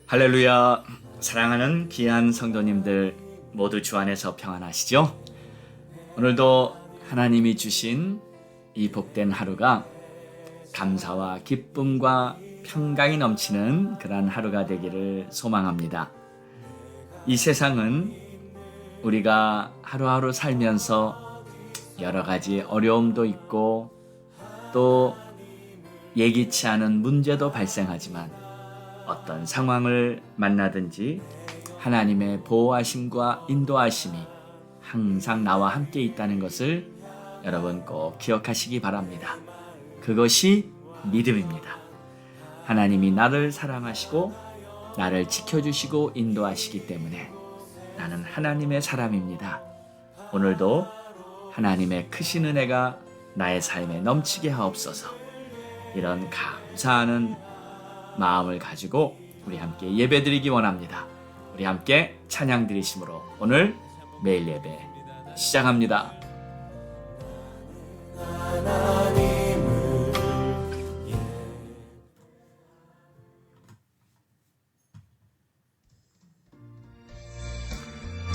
할렐루야. 사랑하는 귀한 성도님들 모두 주 안에서 평안하시죠? 오늘도 하나님이 주신 이 복된 하루가 감사와 기쁨과 평강이 넘치는 그런 하루가 되기를 소망합니다. 이 세상은 우리가 하루하루 살면서 여러 가지 어려움도 있고 또 예기치 않은 문제도 발생하지만 어떤 상황을 만나든지 하나님의 보호하심과 인도하심이 항상 나와 함께 있다는 것을 여러분 꼭 기억하시기 바랍니다. 그것이 믿음입니다. 하나님이 나를 사랑하시고 나를 지켜주시고 인도하시기 때문에 나는 하나님의 사람입니다. 오늘도 하나님의 크신 은혜가 나의 삶에 넘치게 하옵소서. 이런 감사하는 마음을 가지고 우리 함께 예배드리기 원합니다. 우리 함께 찬양 드리심으로 오늘 매일 예배 시작합니다.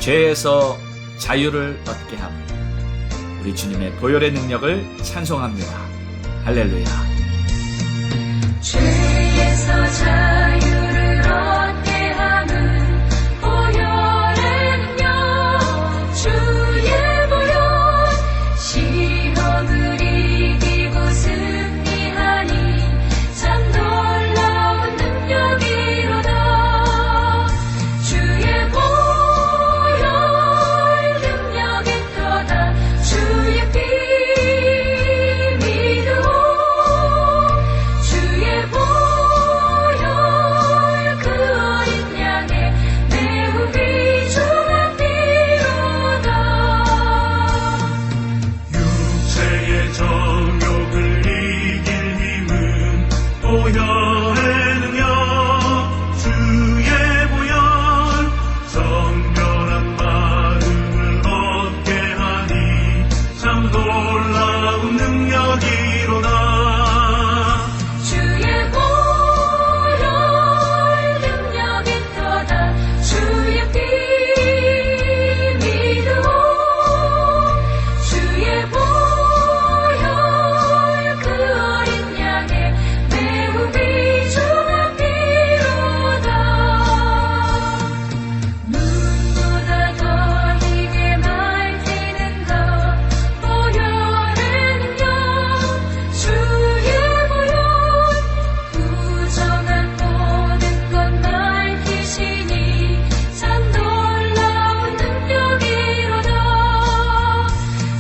죄에서 자유를 얻게 함 우리 주님의 보혈의 능력을 찬송합니다. 할렐루야. 죄에서 자유를 얻게 하는 보혈의 능력 주의 보혈 시험을 이기고 승리하니 참 놀라운 능력이로다. 주의 보혈 능력이 크다. 주의 피 믿으오. 주의 보혈 그 어린 양의 매우 귀중한 피로다. 육체의 정욕을 이길 힘은 보혈의 능력 주의 보혈 정결한 마음을 얻게 하니 참 놀라운 능력이로다. 주의 보혈 능력이 크다. 주의 피 믿으오. 주의 보혈 그 어린 양의 매우 귀중한 피로다. 눈보다 더 힘에 말티는 것 보혈의 능력 주의 보혈 부정한 모든 것 말티시니 참 놀라운 능력이로다.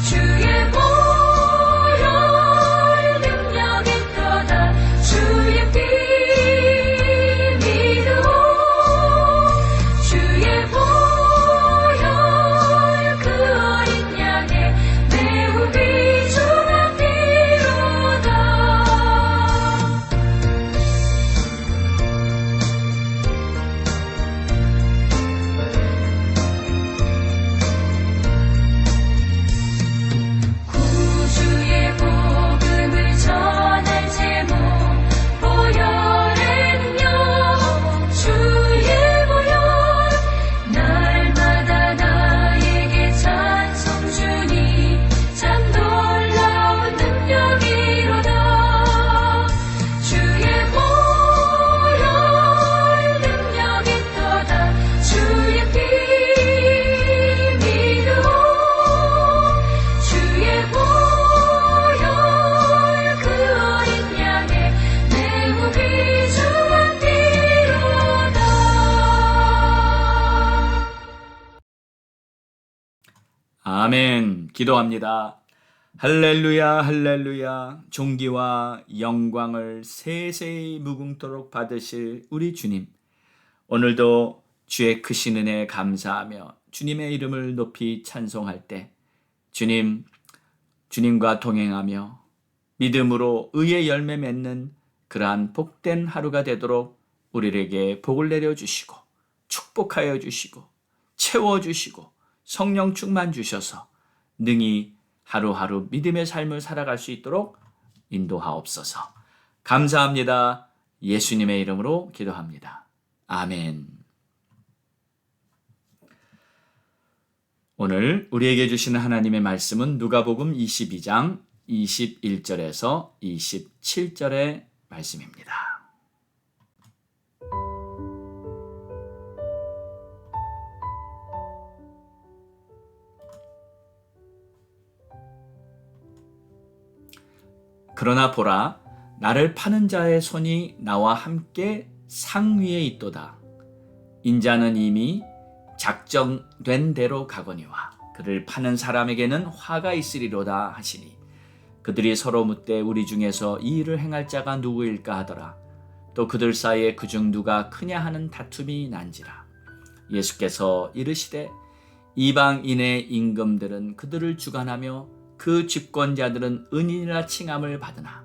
주의 보혈 능력이 크다. 주의 피 믿으오. 주의 보혈 그 어린 양의 매우 귀중한 피로다. 구주의 복음을 전할 제목 보혈의 능력 주의 보혈 날마다 나에게 찬송 주니 참 놀라운 능력이로다. 주의 보혈 능력이 크다. 주의 피 믿으오. 주의 보혈 그 어린 양의 매우 귀중한 피로다. 아멘. 기도합니다. 할렐루야 할렐루야. 존귀와 영광을 세세히 무궁토록 받으실 우리 주님, 오늘도 주의 크신 은혜에 감사하며 주님의 이름을 높이 찬송할 때 주님과 동행하며 믿음으로 의의 열매 맺는 그러한 복된 하루가 되도록 우리에게 복을 내려주시고 축복하여 주시고 채워주시고 성령 충만 주셔서 능히 하루하루 믿음의 삶을 살아갈 수 있도록 인도하옵소서. 감사합니다. 예수님의 이름으로 기도합니다. 아멘. 오늘 우리에게 주시는 하나님의 말씀은 누가복음 22장 21절에서 27절의 말씀입니다. 그러나 보라, 나를 파는 자의 손이 나와 함께 상 위에 있도다. 인자는 이미 작정된 대로 가거니와 그를 파는 사람에게는 화가 있으리로다 하시니, 그들이 서로 묻되 우리 중에서 이 일을 행할 자가 누구일까 하더라. 또 그들 사이에 그중 누가 크냐 하는 다툼이 난지라. 예수께서 이르시되 이방인의 임금들은 그들을 주관하며 그 집권자들은 은인이라 칭함을 받으나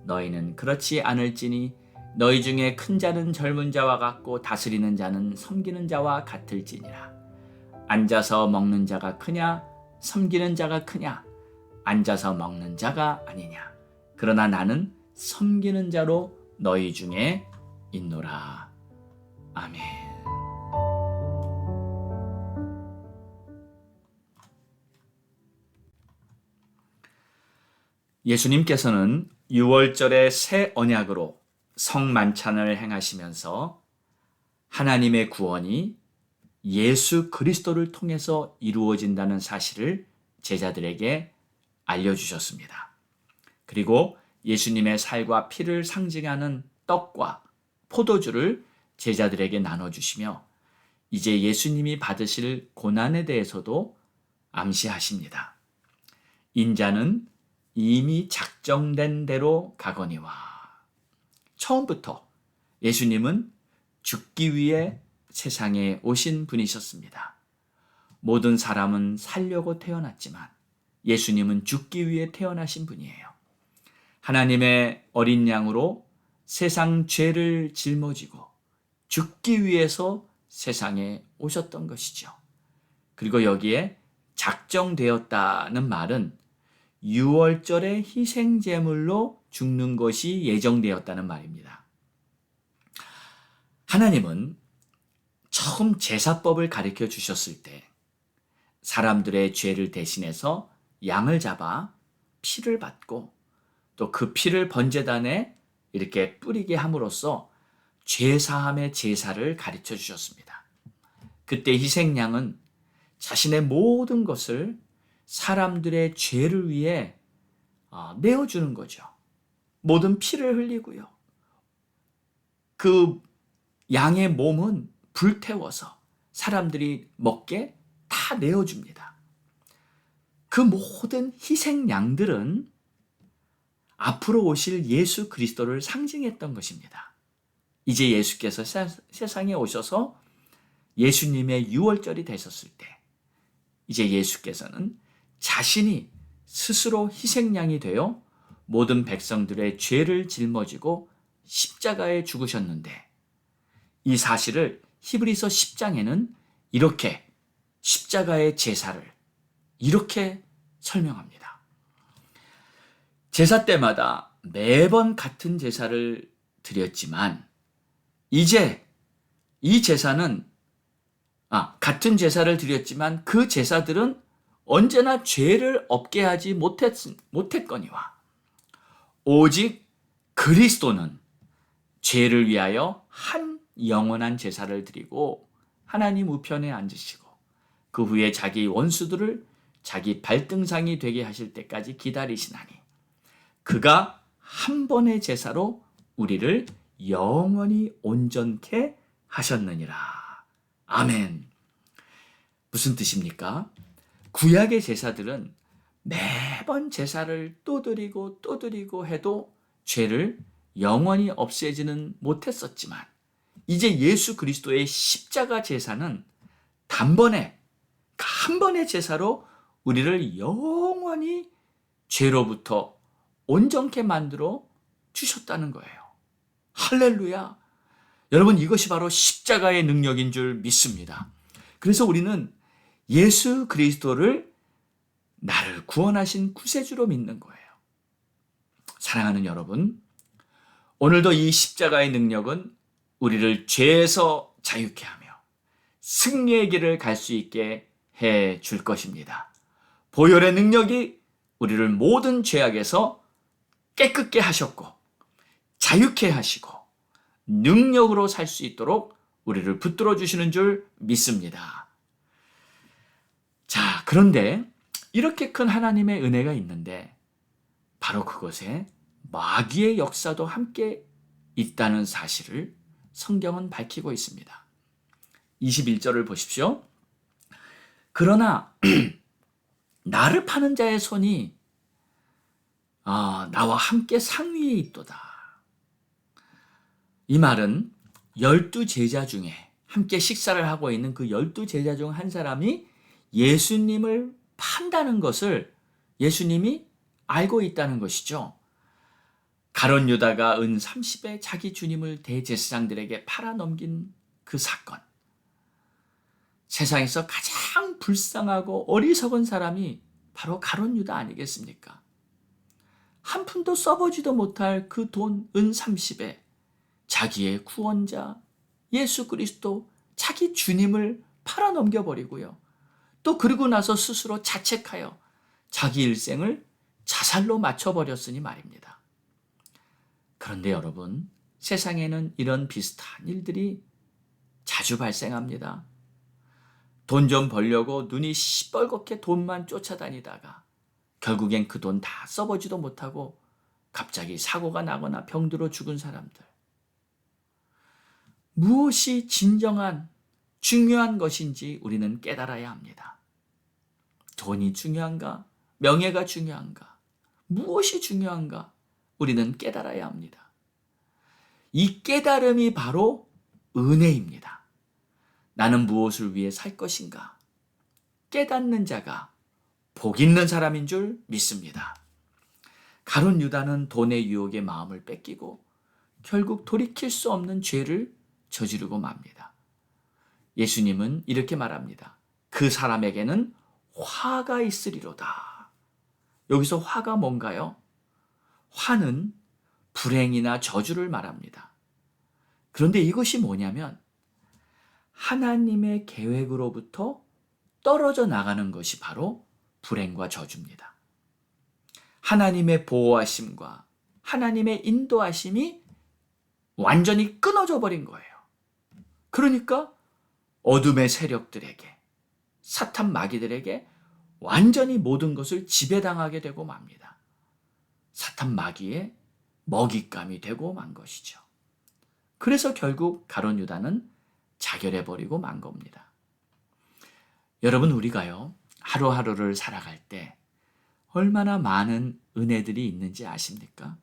너희는 그렇지 않을지니 너희 중에 큰 자는 젊은 자와 같고 다스리는 자는 섬기는 자와 같을지니라. 앉아서 먹는 자가 크냐 섬기는 자가 크냐? 앉아서 먹는 자가 아니냐. 그러나 나는 섬기는 자로 너희 중에 있노라. 아멘. 예수님께서는 6월절의 새 언약으로 성만찬을 행하시면서 하나님의 구원이 예수 그리스도를 통해서 이루어진다는 사실을 제자들에게 알려주셨습니다. 그리고 예수님의 살과 피를 상징하는 떡과 포도주를 제자들에게 나눠주시며 이제 예수님이 받으실 고난에 대해서도 암시하십니다. 인자는 이미 작정된 대로 가거니와. 처음부터 예수님은 죽기 위해 세상에 오신 분이셨습니다. 모든 사람은 살려고 태어났지만 예수님은 죽기 위해 태어나신 분이에요. 하나님의 어린 양으로 세상 죄를 짊어지고 죽기 위해서 세상에 오셨던 것이죠. 그리고 여기에 작정되었다는 말은 6월절의 희생제물로 죽는 것이 예정되었다는 말입니다. 하나님은 처음 제사법을 가르쳐 주셨을 때 사람들의 죄를 대신해서 양을 잡아 피를 받고 또 그 피를 번제단에 이렇게 뿌리게 함으로써 죄사함의 제사를 가르쳐 주셨습니다. 그때 희생양은 자신의 모든 것을 사람들의 죄를 위해 내어주는 거죠. 모든 피를 흘리고요. 그 양의 몸은 불태워서 사람들이 먹게 다 내어줍니다. 그 모든 희생양들은 앞으로 오실 예수 그리스도를 상징했던 것입니다. 이제 예수께서 세상에 오셔서 예수님의 6월절이 되셨을 때 이제 예수께서는 자신이 스스로 희생양이 되어 모든 백성들의 죄를 짊어지고 십자가에 죽으셨는데 이 사실을 히브리서 10장에는 이렇게 십자가의 제사를 이렇게 설명합니다. 제사 때마다 매번 같은 제사를 드렸지만 이제 이 제사는 같은 제사를 드렸지만 그 제사들은 언제나 죄를 없게 하지 못했거니와 오직 그리스도는 죄를 위하여 한 영원한 제사를 드리고 하나님 우편에 앉으시고 그 후에 자기 원수들을 자기 발등상이 되게 하실 때까지 기다리시나니 그가 한 번의 제사로 우리를 영원히 온전케 하셨느니라. 아멘. 무슨 뜻입니까? 구약의 제사들은 매번 제사를 또 드리고 또 드리고 해도 죄를 영원히 없애지는 못했었지만 이제 예수 그리스도의 십자가 제사는 단번에 한 번의 제사로 우리를 영원히 죄로부터 온전케 만들어 주셨다는 거예요. 할렐루야. 여러분 이것이 바로 십자가의 능력인 줄 믿습니다. 그래서 우리는 예수 그리스도를 나를 구원하신 구세주로 믿는 거예요. 사랑하는 여러분, 오늘도 이 십자가의 능력은 우리를 죄에서 자유케 하며 승리의 길을 갈 수 있게 해 줄 것입니다. 보혈의 능력이 우리를 모든 죄악에서 깨끗게 하셨고 자유케 하시고 능력으로 살 수 있도록 우리를 붙들어 주시는 줄 믿습니다. 자, 그런데 이렇게 큰 하나님의 은혜가 있는데 바로 그것에 마귀의 역사도 함께 있다는 사실을 성경은 밝히고 있습니다. 21절을 보십시오. 그러나 나를 파는 자의 손이 나와 함께 상위에 있도다. 이 말은 12제자 중에 함께 식사를 하고 있는 그 12제자 중 한 사람이 예수님을 판다는 것을 예수님이 알고 있다는 것이죠. 가룟 유다가 은 30에 자기 주님을 대제사장들에게 팔아넘긴 그 사건. 세상에서 가장 불쌍하고 어리석은 사람이 바로 가룟 유다 아니겠습니까? 한 푼도 써보지도 못할 그 돈 은 30에 자기의 구원자 예수 그리스도 자기 주님을 팔아넘겨버리고요. 또 그러고 나서 스스로 자책하여 자기 일생을 자살로 맞춰버렸으니 말입니다. 그런데 여러분, 세상에는 이런 비슷한 일들이 자주 발생합니다. 돈 좀 벌려고 눈이 시뻘겋게 돈만 쫓아다니다가 결국엔 그 돈 다 써보지도 못하고 갑자기 사고가 나거나 병들어 죽은 사람들. 무엇이 진정한 중요한 것인지 우리는 깨달아야 합니다. 돈이 중요한가? 명예가 중요한가? 무엇이 중요한가? 우리는 깨달아야 합니다. 이 깨달음이 바로 은혜입니다. 나는 무엇을 위해 살 것인가? 깨닫는 자가 복 있는 사람인 줄 믿습니다. 가룟 유다는 돈의 유혹에 마음을 뺏기고 결국 돌이킬 수 없는 죄를 저지르고 맙니다. 예수님은 이렇게 말합니다. 그 사람에게는 화가 있으리로다. 여기서 화가 뭔가요? 화는 불행이나 저주를 말합니다. 그런데 이것이 뭐냐면 하나님의 계획으로부터 떨어져 나가는 것이 바로 불행과 저주입니다. 하나님의 보호하심과 하나님의 인도하심이 완전히 끊어져 버린 거예요. 그러니까 어둠의 세력들에게, 사탄 마귀들에게 완전히 모든 것을 지배당하게 되고 맙니다. 사탄 마귀의 먹잇감이 되고 만 것이죠. 그래서 결국 가룟 유다는 자결해버리고 만 겁니다. 여러분, 우리가요, 하루하루를 살아갈 때 얼마나 많은 은혜들이 있는지 아십니까?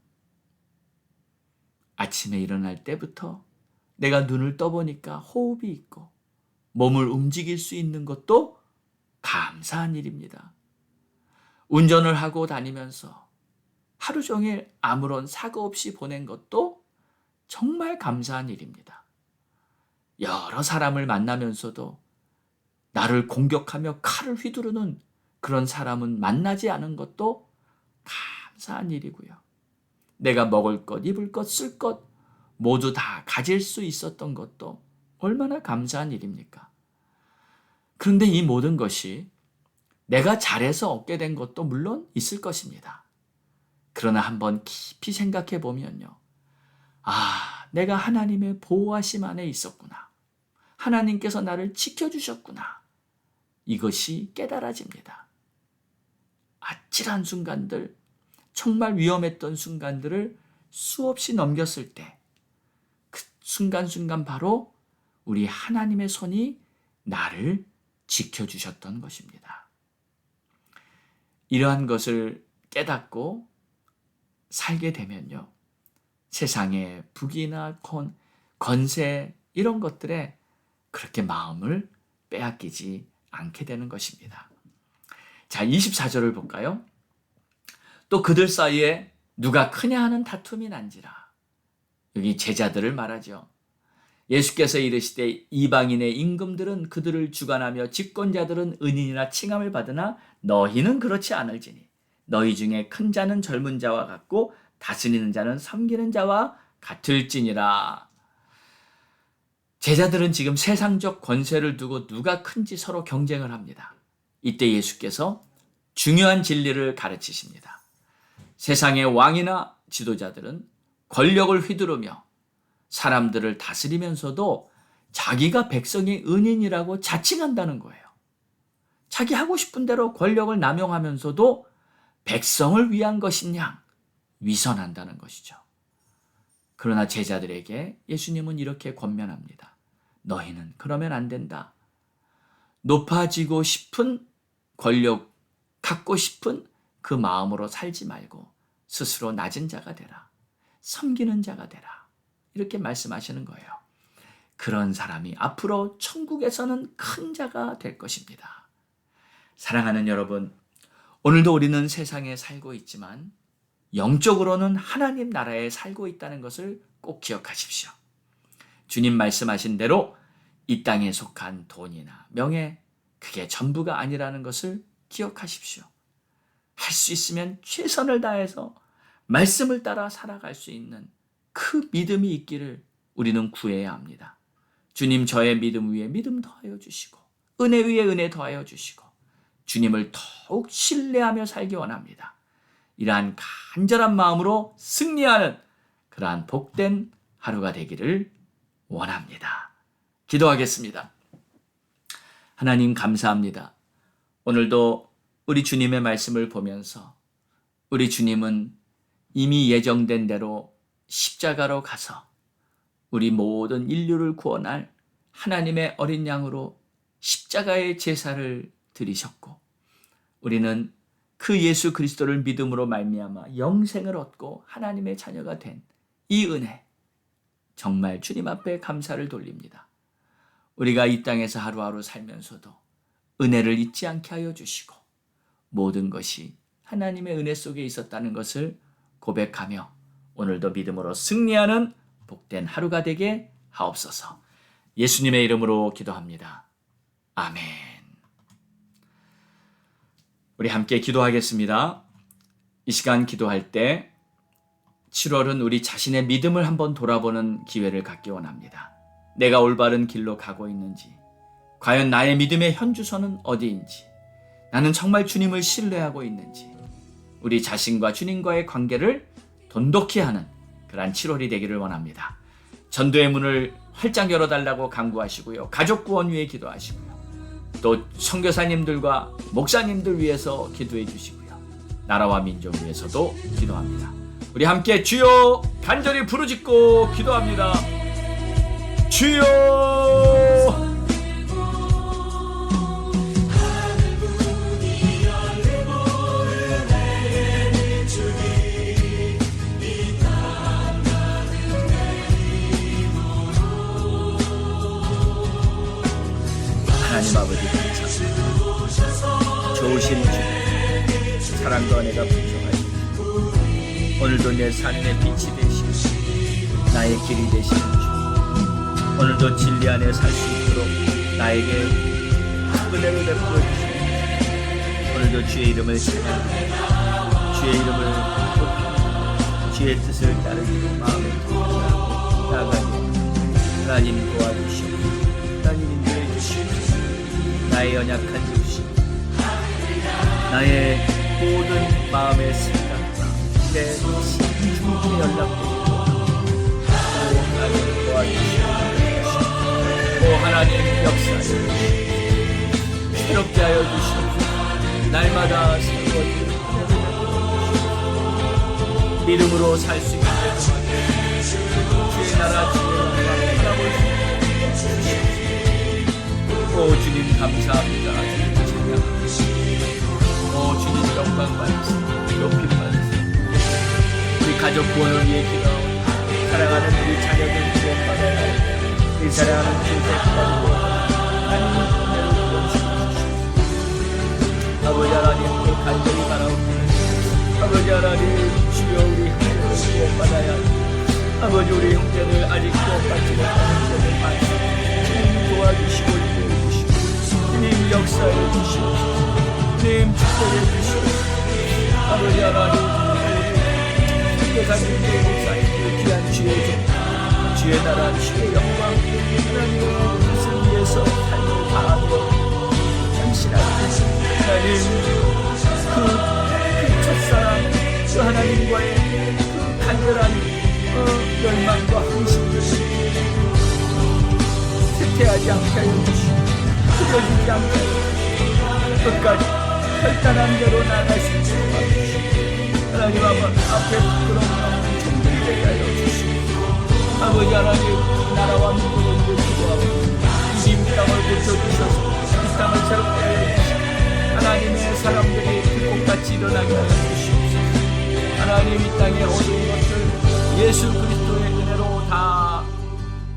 아침에 일어날 때부터 내가 눈을 떠보니까 호흡이 있고 몸을 움직일 수 있는 것도 감사한 일입니다. 운전을 하고 다니면서 하루 종일 아무런 사고 없이 보낸 것도 정말 감사한 일입니다. 여러 사람을 만나면서도 나를 공격하며 칼을 휘두르는 그런 사람은 만나지 않은 것도 감사한 일이고요. 내가 먹을 것, 입을 것, 쓸 것 모두 다 가질 수 있었던 것도 얼마나 감사한 일입니까? 그런데 이 모든 것이 내가 잘해서 얻게 된 것도 물론 있을 것입니다. 그러나 한번 깊이 생각해 보면요. 내가 하나님의 보호하심 안에 있었구나. 하나님께서 나를 지켜주셨구나. 이것이 깨달아집니다. 아찔한 순간들, 정말 위험했던 순간들을 수없이 넘겼을 때 그 순간순간 바로 우리 하나님의 손이 나를 지켜주셨던 것입니다. 이러한 것을 깨닫고 살게 되면요. 세상의 부귀나 권세 이런 것들에 그렇게 마음을 빼앗기지 않게 되는 것입니다. 자, 24절을 볼까요? 또 그들 사이에 누가 크냐 하는 다툼이 난지라. 여기 제자들을 말하죠. 예수께서 이르시되 이방인의 임금들은 그들을 주관하며 집권자들은 은인이나 칭함을 받으나 너희는 그렇지 않을지니 너희 중에 큰 자는 젊은 자와 같고 다스리는 자는 섬기는 자와 같을지니라. 제자들은 지금 세상적 권세를 두고 누가 큰지 서로 경쟁을 합니다. 이때 예수께서 중요한 진리를 가르치십니다. 세상의 왕이나 지도자들은 권력을 휘두르며 사람들을 다스리면서도 자기가 백성의 은인이라고 자칭한다는 거예요. 자기 하고 싶은 대로 권력을 남용하면서도 백성을 위한 것인 양 위선한다는 것이죠. 그러나 제자들에게 예수님은 이렇게 권면합니다. 너희는 그러면 안 된다. 높아지고 싶은 권력, 갖고 싶은 그 마음으로 살지 말고 스스로 낮은 자가 되라. 섬기는 자가 되라. 이렇게 말씀하시는 거예요. 그런 사람이 앞으로 천국에서는 큰 자가 될 것입니다. 사랑하는 여러분, 오늘도 우리는 세상에 살고 있지만 영적으로는 하나님 나라에 살고 있다는 것을 꼭 기억하십시오. 주님 말씀하신 대로 이 땅에 속한 돈이나 명예, 그게 전부가 아니라는 것을 기억하십시오. 할 수 있으면 최선을 다해서 말씀을 따라 살아갈 수 있는 그 믿음이 있기를 우리는 구해야 합니다. 주님, 저의 믿음 위에 믿음 더하여 주시고 은혜 위에 은혜 더하여 주시고 주님을 더욱 신뢰하며 살기 원합니다. 이러한 간절한 마음으로 승리하는 그러한 복된 하루가 되기를 원합니다. 기도하겠습니다. 하나님 감사합니다. 오늘도 우리 주님의 말씀을 보면서 우리 주님은 이미 예정된 대로 십자가로 가서 우리 모든 인류를 구원할 하나님의 어린 양으로 십자가의 제사를 드리셨고 우리는 그 예수 그리스도를 믿음으로 말미암아 영생을 얻고 하나님의 자녀가 된 이 은혜, 정말 주님 앞에 감사를 돌립니다. 우리가 이 땅에서 하루하루 살면서도 은혜를 잊지 않게 하여 주시고 모든 것이 하나님의 은혜 속에 있었다는 것을 고백하며 오늘도 믿음으로 승리하는 복된 하루가 되게 하옵소서. 예수님의 이름으로 기도합니다. 아멘. 우리 함께 기도하겠습니다. 이 시간 기도할 때 7월은 우리 자신의 믿음을 한번 돌아보는 기회를 갖기 원합니다. 내가 올바른 길로 가고 있는지, 과연 나의 믿음의 현주소는 어디인지, 나는 정말 주님을 신뢰하고 있는지, 우리 자신과 주님과의 관계를 돈독히 하는 그러한 7월이 되기를 원합니다. 전도의 문을 활짝 열어달라고 간구하시고요. 가족 구원 위해 기도하시고요. 또 선교사님들과 목사님들 위해서 기도해 주시고요. 나라와 민족 위해서도 기도합니다. 우리 함께 주여 간절히 부르짖고 기도합니다. 주여! 하나님 아버지 감사합니다. 좋으신 주, 사랑과 은혜가 풍성하시고 오늘도 내 삶의 빛이 되시고 나의 길이 되시는 주, 오늘도 진리 안에 살 수 있도록 나에게 은혜를 베풀어 주시고 오늘도 주의 이름을 찬양하고 주의 이름을 높이고 주의 뜻을 따르기로 마음을 기도하고 나아가니 하나님 도와주시고 하나님 인도해 주시옵소서. 나의 연약한 중심, 나의 모든 마음의 생각과 내 주님께 연락드리고 오 하나님 도와주시옵소서. 오 하나님 역사해 주시옵소서. 새롭게 하여 주시옵소서. 날마다 새로워지는 믿음으로 살 수 있게 도와주시옵소서. 주의 나라 주의 영광 바라볼 수 있게 오 주님 감사합니다. 주님 찬양합니다. 오 주님 영광 받으시고 높임 받으시고 우리 가족 구원을 위해 기도하고 사랑하는 우리 자녀들 구원받아야 우리 사랑하는 주세까지도 하나님 은혜를 부어주시옵소서. 아버지 하나님께 간절히 바라옵니다. 아버지 하나님 주여 우리 형제들 구원받아야 아버지 우리 형제들 아직 구원받지 못한 형제들 많습니다. 주님 도와주시고 주님 역사해 주시옵소서. 주님 축복해 주시옵소서. 아버지 하나님 선교사님들 목사님들 귀한 주의 종 주의 나라 주의 영광 하나님 하나님 그 첫사랑 그 하나님과의 그 간절한 열망과 헌신을 쇠퇴하지 않게 하여 주시고 흐려지지 않게 하여 주시고 끝까지 결단한 대로 나아가실 줄 도와주시고 하나님 앞에 부끄러움 없는 종들이 되게 하여 주시고 아버지 하나님 나라와 민족을 위해 기도하고 이 미국 땅을 고쳐주셔서 이 땅을 새롭게 하여 주시고 하나님의 사람들이 불꽃같이 일어나게 하여 주시옵소서. 하나님 이 땅의 어두운 것들 예수 그리스도의 은혜로 다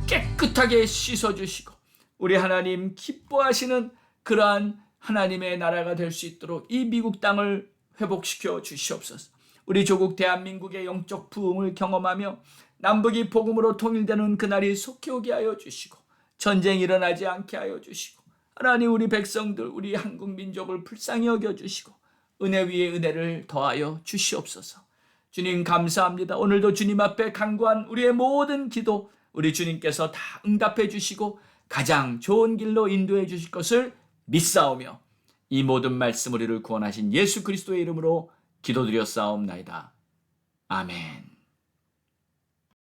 깨끗하게 씻어주시고 우리 하나님 기뻐하시는 그러한 하나님의 나라가 될 수 있도록 이 미국 땅을 회복시켜 주시옵소서. 우리 조국 대한민국의 영적 부흥을 경험하며 남북이 복음으로 통일되는 그날이 속히 오게 하여 주시고 전쟁이 일어나지 않게 하여 주시고 하나님 우리 백성들 우리 한국 민족을 불쌍히 여겨주시고 은혜 위에 은혜를 더하여 주시옵소서. 주님 감사합니다. 오늘도 주님 앞에 간구한 우리의 모든 기도 우리 주님께서 다 응답해 주시고 가장 좋은 길로 인도해 주실 것을 믿사오며 이 모든 말씀 우리를 구원하신 예수 그리스도의 이름으로 기도드렸사옵나이다. 아멘.